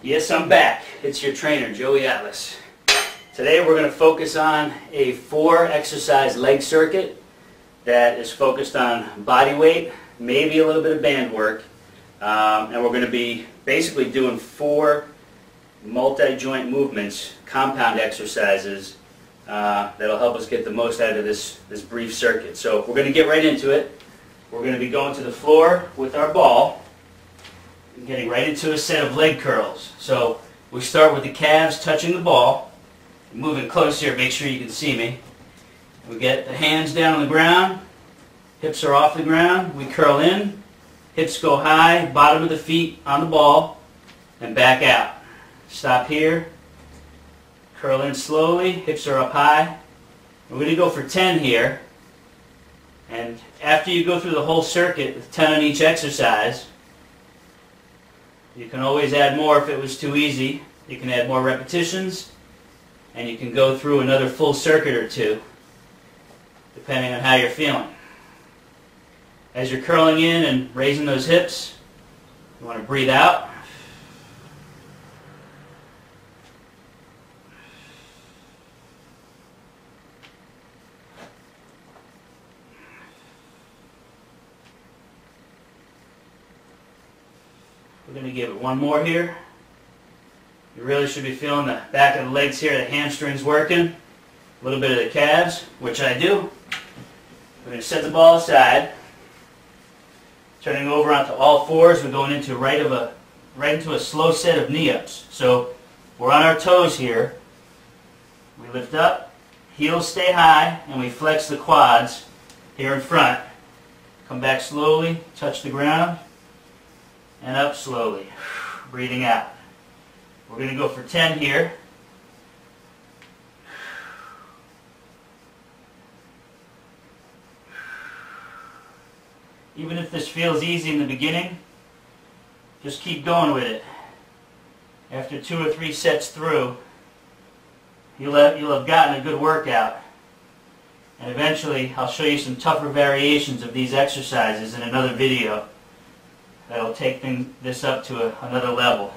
Yes, I'm back. It's your trainer, Joey Atlas. Today we're going to focus on a 4-exercise leg circuit that is focused on body weight, maybe a little bit of band work, and we're going to be basically doing 4 multi-joint movements, compound exercises that'll help us get the most out of this brief circuit. So we're going to get right into it. We're going to be going to the floor with our ball and getting right into a set of leg curls. So we start with the calves touching the ball. Moving close here, make sure you can see me. We get the hands down on the ground, hips are off the ground, we curl in, hips go high, bottom of the feet on the ball, and back out. Stop here, curl in slowly, hips are up high. We're going to go for 10 here, and after you go through the whole circuit with 10 on each exercise, you can always add more if it was too easy. You can add more repetitions, and you can go through another full circuit or 2, depending on how you're feeling. As you're curling in and raising those hips, you want to breathe out. We're going to give it one more here. You really should be feeling the back of the legs here, the hamstrings working, a little bit of the calves, which I do. We're going to set the ball aside, turning over onto all fours. We're going into right into a slow set of knee-ups. So we're on our toes here. We lift up, heels stay high, and we flex the quads here in front. Come back slowly, touch the ground, and up slowly, breathing out. We're going to go for 10 here. Even if this feels easy in the beginning, just keep going with it. After 2 or 3 sets through, you'll have gotten a good workout. And eventually, I'll show you some tougher variations of these exercises in another video that'll take this up to another level.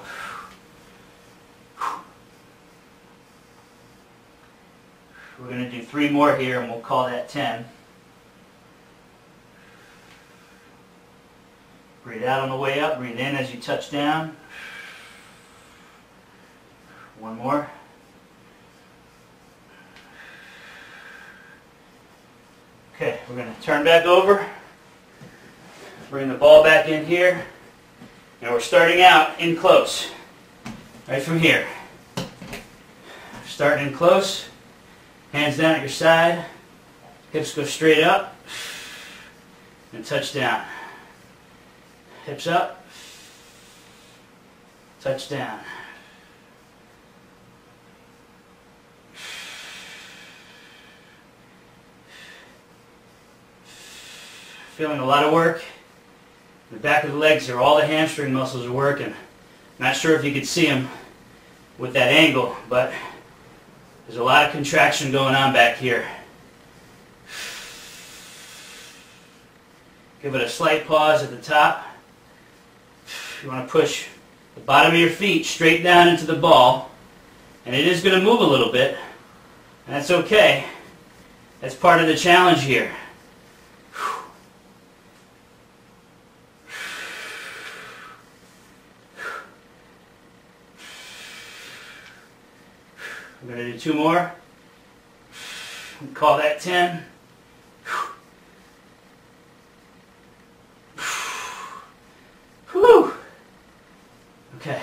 We're going to do 3 more here, and we'll call that 10. Breathe out on the way up. Breathe in as you touch down. One more. Okay, we're going to turn back over. Bring the ball back in here. And we're starting out in close. Right from here. Starting in close. Hands down at your side. Hips go straight up. And touch down. Hips up. Touch down. Feeling a lot of work. The back of the legs here, all the hamstring muscles are working. Not sure if you could see them with that angle, but there's a lot of contraction going on back here. Give it a slight pause at the top. You want to push the bottom of your feet straight down into the ball, and it is going to move a little bit, and that's okay. That's part of the challenge here. We're going to do 2 more. We'll call that 10. Whew. Okay.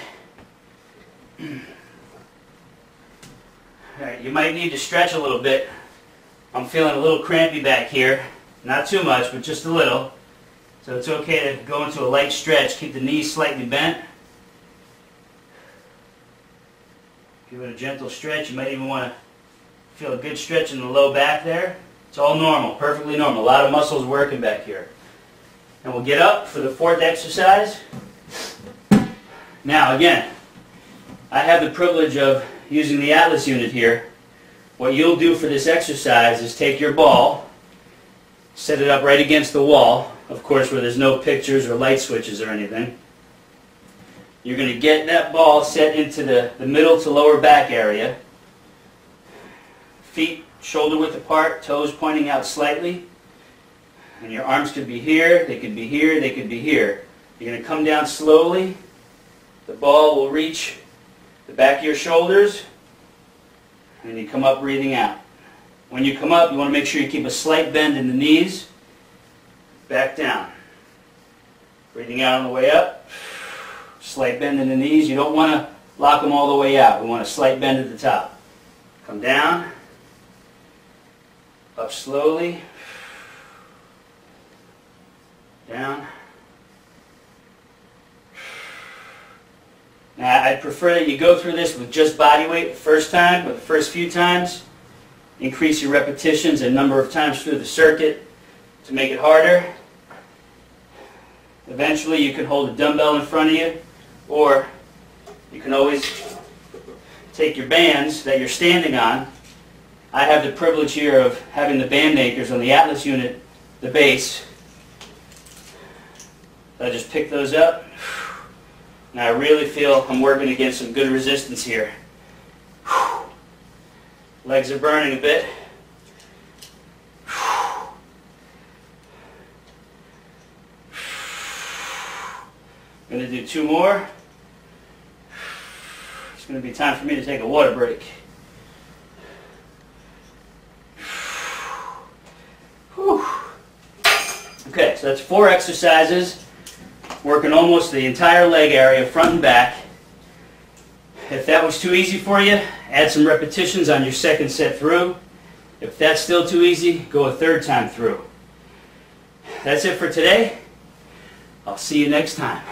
Alright, you might need to stretch a little bit. I'm feeling a little crampy back here. Not too much, but just a little. So it's okay to go into a light stretch. Keep the knees slightly bent. Give it a gentle stretch. You might even want to feel a good stretch in the low back there. It's all normal, perfectly normal. A lot of muscles working back here. And we'll get up for the 4th exercise. Now again, I have the privilege of using the Atlas unit here. What you'll do for this exercise is take your ball, set it up right against the wall, of course where there's no pictures or light switches or anything. You're going to get that ball set into the middle to lower back area. Feet shoulder width apart, toes pointing out slightly. And your arms could be here, they could be here, they could be here. You're going to come down slowly. The ball will reach the back of your shoulders. And you come up breathing out. When you come up, you want to make sure you keep a slight bend in the knees. Back down. Breathing out on the way up. Slight bend in the knees. You don't want to lock them all the way out. We want a slight bend at the top. Come down. Up slowly. Down. Now, I'd prefer that you go through this with just body weight the first time, but the first few times, increase your repetitions and number of times through the circuit to make it harder. Eventually, you can hold a dumbbell in front of you, or you can always take your bands that you're standing on. I have the privilege here of having the band anchors on the Atlas unit, the base. I just pick those up. Now I really feel I'm working against some good resistance here. Legs are burning a bit. I'm going to do 2 more. It's going to be time for me to take a water break. Okay, so that's 4 exercises, working almost the entire leg area, front and back. If that was too easy for you, add some repetitions on your second set through. If that's still too easy, go a 3rd time through. That's it for today. I'll see you next time.